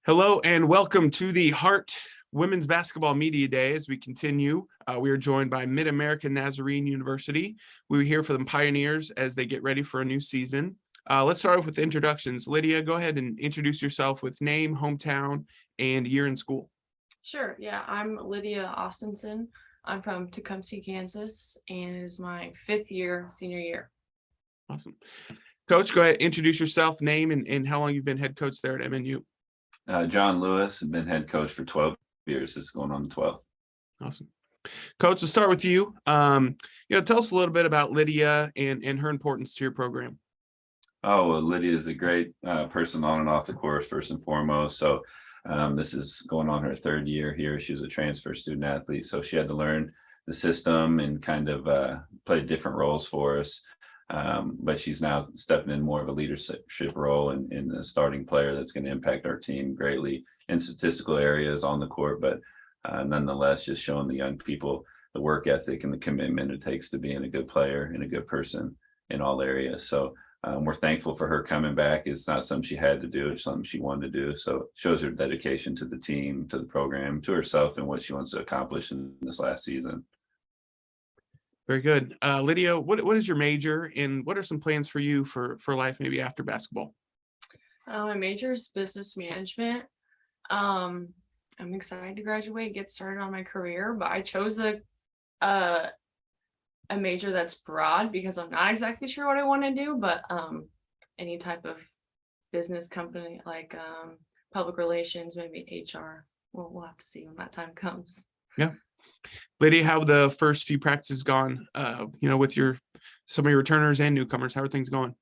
Hello and welcome to the Hart Women's Basketball Media Day. As we continue, we are joined by MidAmerica Nazarene University. We're here for the Pioneers as they get ready for a new season. Let's start off with introductions. Lydia, go ahead and introduce yourself with name, hometown, and year in school. Sure. Yeah, I'm Lydia Austinson. I'm from Tecumseh, Kansas, and it is my fifth year, senior year. Awesome. Coach, go ahead, introduce yourself, name, and how long you've been head coach there at MNU. John Lewis, have been head coach for 12 years. This is going on the 12th. Awesome. Coach, let's start with you. Tell us a little bit about Lydia and her importance to your program. Oh, well, Lydia is a great person on and off the course, first and foremost. So this is going on her third year here. She was a transfer student athlete, so she had to learn the system and kind of play different roles for us. But she's now stepping in more of a leadership role in a starting player that's going to impact our team greatly in statistical areas on the court, but nonetheless, just showing the young people the work ethic and the commitment it takes to being a good player and a good person in all areas. So we're thankful for her coming back. It's not something she had to do, it's something she wanted to do. So it shows her dedication to the team, to the program, to herself, and what she wants to accomplish in this last season. Very good. Lydia, what is your major and what are some plans for you for life, maybe after basketball? My major is business management. I'm excited to graduate, get started on my career, but I chose a major that's broad because I'm not exactly sure what I want to do, but any type of business company like public relations, maybe HR. We'll have to see when that time comes. Yeah. Lydia, how have the first few practices gone, with some of your returners and newcomers? How are things going?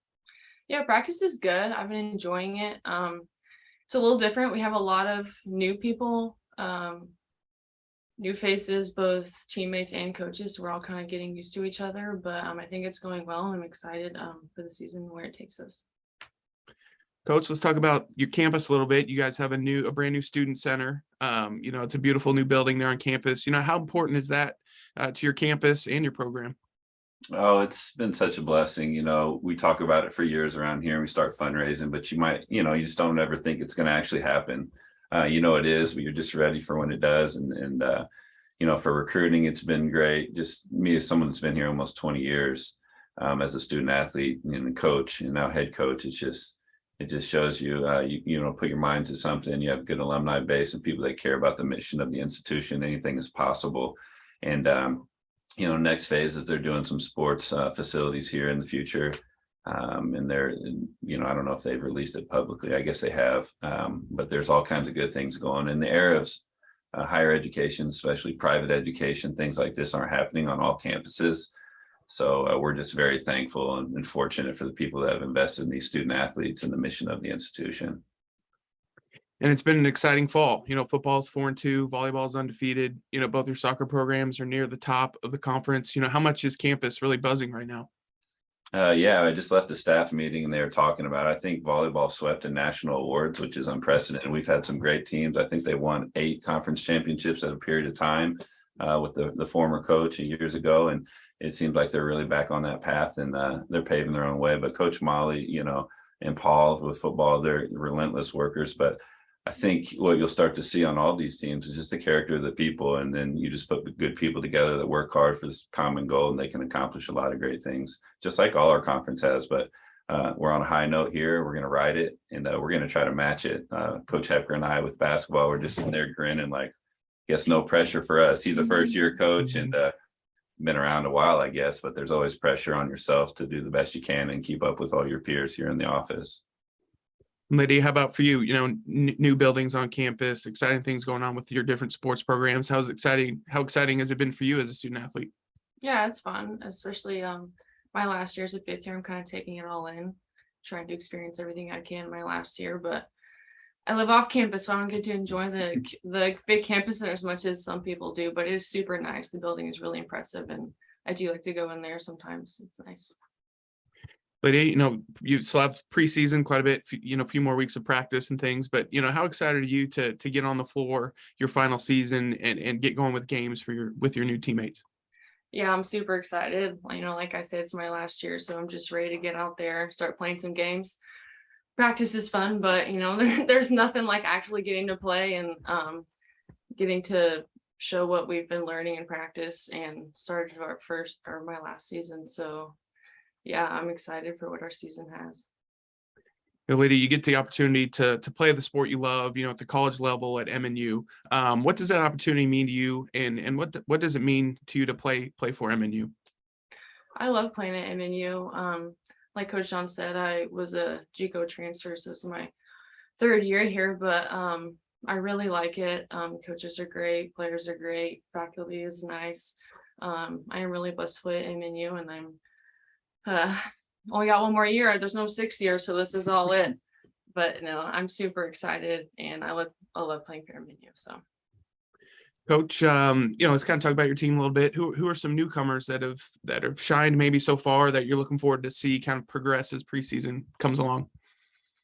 Yeah, practice is good. I've been enjoying it. It's a little different. We have a lot of new people, new faces, both teammates and coaches. So we're all kind of getting used to each other, but I think it's going well. I'm excited for the season where it takes us. Coach, let's talk about your campus a little bit. You guys have a brand new student center. It's a beautiful new building there on campus. How important is that to your campus and your program? Oh, it's been such a blessing. We talk about it for years around here and we start fundraising, but you just don't ever think it's going to actually happen. It is, but you're just ready for when it does. And for recruiting, it's been great. Just me as someone that's been here almost 20 years as a student athlete and a coach and now head coach, it just shows you, put your mind to something. You have a good alumni base and people that care about the mission of the institution. Anything is possible. And, next phase is they're doing some sports facilities here in the future. And they're, I don't know if they've released it publicly. I guess they have. But there's all kinds of good things going in the area of higher education, especially private education. Things like this aren't happening on all campuses. So we're just very thankful and fortunate for the people that have invested in these student athletes and the mission of the institution. And it's been an exciting fall. Football's 4-2, volleyball's undefeated. Both your soccer programs are near the top of the conference. How much is campus really buzzing right now? Yeah, I just left a staff meeting and they were talking about, I think volleyball swept in national awards, which is unprecedented. We've had some great teams. I think they won 8 conference championships at a period of time with the former coach years ago. And it seems like they're really back on that path and they're paving their own way. But Coach Molly, and Paul with football, they're relentless workers. But I think what you'll start to see on all these teams is just the character of the people. And then you just put good people together that work hard for this common goal and they can accomplish a lot of great things, just like all our conference has. But we're on a high note here. We're going to ride it and we're going to try to match it. Coach Hepker and I with basketball, we're just in there grinning like, guess no pressure for us. He's a first year coach and been around a while, I guess, but there's always pressure on yourself to do the best you can and keep up with all your peers here in the office. Lydia, how about for you? New buildings on campus, exciting things going on with your different sports programs. How exciting has it been for you as a student athlete? Yeah, it's fun, especially my last year as a fifth year. I'm kind of taking it all in, trying to experience everything I can my last year, but I live off campus, so I don't get to enjoy the big campus as much as some people do, but it is super nice. The building is really impressive, and I do like to go in there sometimes. It's nice. Lydia, you still have preseason quite a bit, a few more weeks of practice and things, but, how excited are you to get on the floor your final season and get going with games with your new teammates? Yeah, I'm super excited. Like I said, it's my last year, so I'm just ready to get out there, start playing some games. practice is fun, but there's nothing like actually getting to play and getting to show what we've been learning in practice and started our first or my last season. So yeah, I'm excited for what our season has. Lydia, you get the opportunity to play the sport you love, at the college level at MNU. What does that opportunity mean to you, and what does it mean to you to play for MNU? I love playing at MNU. Like Coach John said, I was a JUCO transfer, so it's my third year here, but I really like it. Coaches are great, players are great, faculty is nice. I am really blessed to play at MNU, and I'm only got one more year. There's no 6th year, so this is all it. But no, I'm super excited, and I love playing for MNU. So, Coach, let's kind of talk about your team a little bit. Who are some newcomers that have shined maybe so far that you're looking forward to see kind of progress as preseason comes along?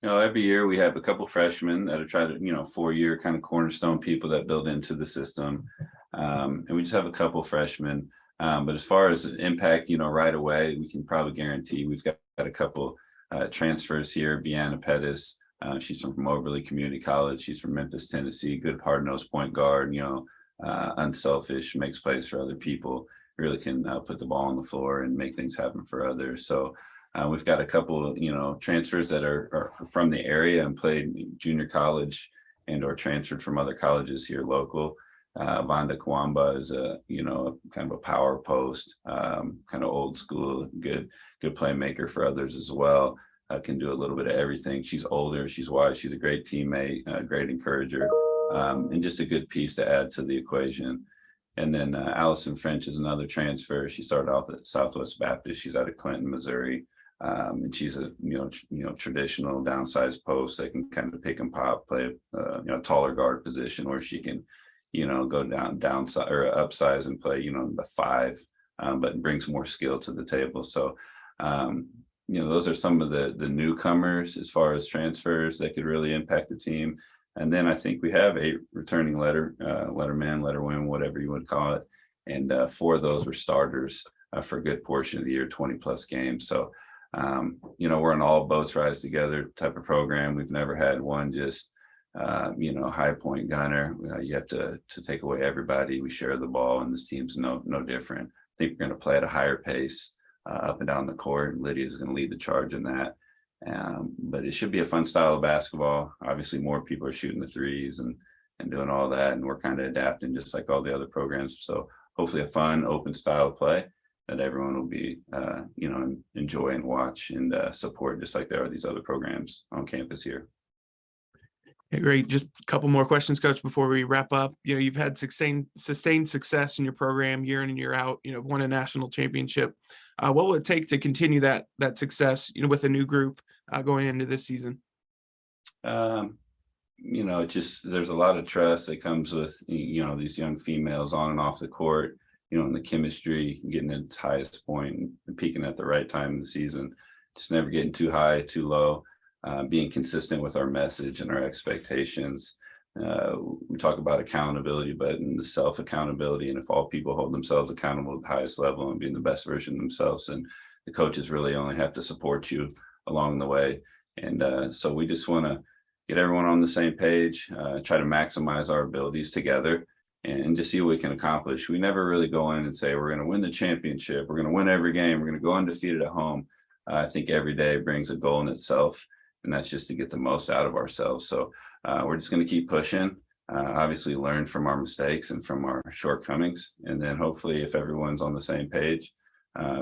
Every year we have a couple freshmen that are trying to, 4-year kind of cornerstone people that build into the system. And we just have a couple freshmen. But as far as impact, right away, we can probably guarantee we've got a couple transfers here. Bianna Pettis, she's from Moberly Community College. She's from Memphis, Tennessee. Good hard-nosed point guard, unselfish, makes plays for other people, really can put the ball on the floor and make things happen for others. So we've got a couple, transfers that are from the area and played junior college and or transferred from other colleges here local. Vonda Kwamba is a, kind of a power post, kind of old school, good playmaker for others as well. Can do a little bit of everything. She's older, she's wise, she's a great teammate, great encourager, and just a good piece to add to the equation. And then Allison French is another transfer. She started off at Southwest Baptist. She's out of Clinton, Missouri. And she's a traditional downsized post that can kind of pick and pop, play a taller guard position where she can go downside or upsize and play the 5, but brings more skill to the table. So those are some of the newcomers as far as transfers that could really impact the team. And then I think we have 8 returning letterwomen, whatever you would call it, and 4 of those were starters for a good portion of the year, 20+ games. So we're an all boats rise together type of program. We've never had one just high point gunner. You have to take away everybody. We share the ball, and this team's no different. I think we're going to play at a higher pace up and down the court. Lydia is going to lead the charge in that. But it should be a fun style of basketball. Obviously, more people are shooting the threes and doing all that, and we're kind of adapting just like all the other programs. So hopefully, a fun, open style of play that everyone will be, enjoy and watch and support, just like there are these other programs on campus here. Hey, great. Just a couple more questions, Coach, before we wrap up. You've had sustained success in your program year in and year out. Won a national championship. What will it take to continue that success? With a new group going into this season. There's a lot of trust that comes with these young females on and off the court. And the chemistry, getting at its highest point and peaking at the right time in the season. Just never getting too high, too low. Being consistent with our message and our expectations. We talk about accountability, but in the self-accountability, and if all people hold themselves accountable at the highest level and being the best version of themselves, and the coaches really only have to support you along the way. And so we just want to get everyone on the same page, try to maximize our abilities together and just see what we can accomplish. We never really go in and say, we're going to win the championship. We're going to win every game. We're going to go undefeated at home. I think every day brings a goal in itself. And that's just to get the most out of ourselves. So we're just going to keep pushing, obviously learn from our mistakes and from our shortcomings. And then hopefully if everyone's on the same page,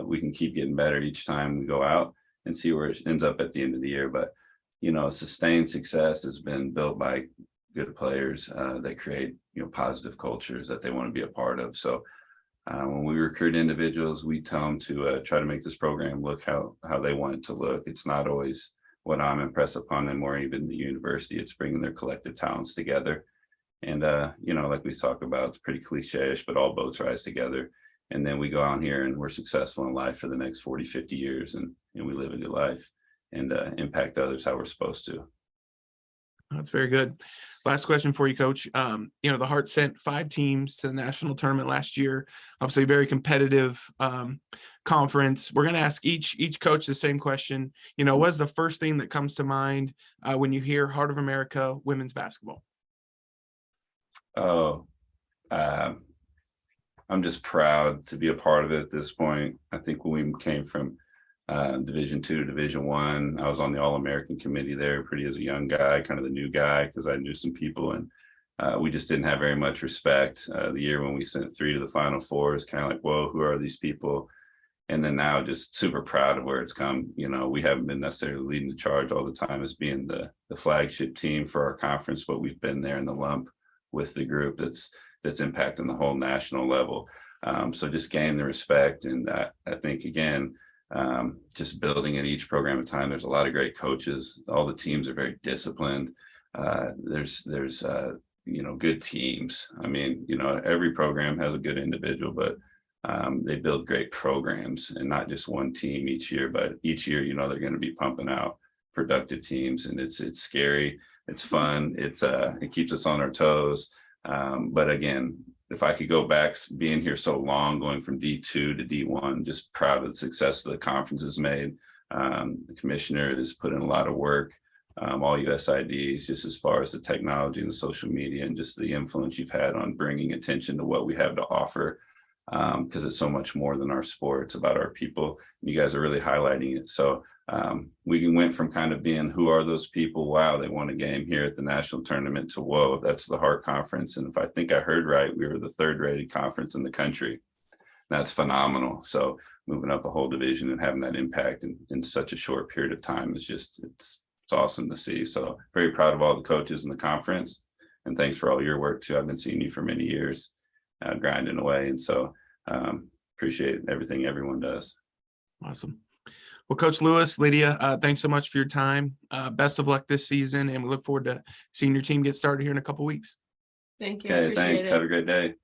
we can keep getting better each time we go out and see where it ends up at the end of the year. But, sustained success has been built by good players that create, positive cultures that they want to be a part of. So when we recruit individuals, we tell them to try to make this program look how they want it to look. It's not always what I'm impressed upon them or even the university. It's bringing their collective talents together. And, like we talk about, it's pretty cliche-ish, but all boats rise together. And then we go out here and we're successful in life for the next 40, 50 years. And we live a good life and impact others how we're supposed to. That's very good. Last question for you, Coach. The Heart sent 5 teams to the national tournament last year. Obviously, very competitive conference. We're going to ask each coach the same question. What's the first thing that comes to mind when you hear Heart of America women's basketball? Oh, I'm just proud to be a part of it at this point. I think when we came from Division II to Division I was on the All-American committee there pretty as a young guy, kind of the new guy, because I knew some people, and we just didn't have very much respect. The year when we sent 3 to the Final Four is kind of like, whoa, who are these people? And then now just super proud of where it's come. We haven't been necessarily leading the charge all the time as being the flagship team for our conference, but we've been there in the lump with the group that's impacting the whole national level. So just gain the respect. And I think, again, just building at each program at a time. There's a lot of great coaches. All the teams are very disciplined. There's good teams. I mean, every program has a good individual, but they build great programs, and not just one team each year, but each year, they're going to be pumping out productive teams, and it's scary. It's fun. It keeps us on our toes. But again, if I could go back, being here so long, going from D2 to D1, just proud of the success that the conference has made. The commissioner has put in a lot of work, all USIDs, just as far as the technology and the social media and just the influence you've had on bringing attention to what we have to offer, because it's so much more than our sport. It's about our people. You guys are really highlighting it. So we went from kind of being, who are those people? Wow, they won a game here at the national tournament, to whoa, that's the Heart Conference. And if I think I heard right, we were the 3rd rated conference in the country. That's phenomenal. So moving up a whole division and having that impact in such a short period of time is just, it's awesome to see. So very proud of all the coaches in the conference, and thanks for all your work too. I've been seeing you for many years, grinding away. And so appreciate everything everyone does. Awesome. Well, Coach Lewis, Lydia, thanks so much for your time. Best of luck this season, and we look forward to seeing your team get started here in a couple weeks. Thank you. Okay, thanks. Have a great day.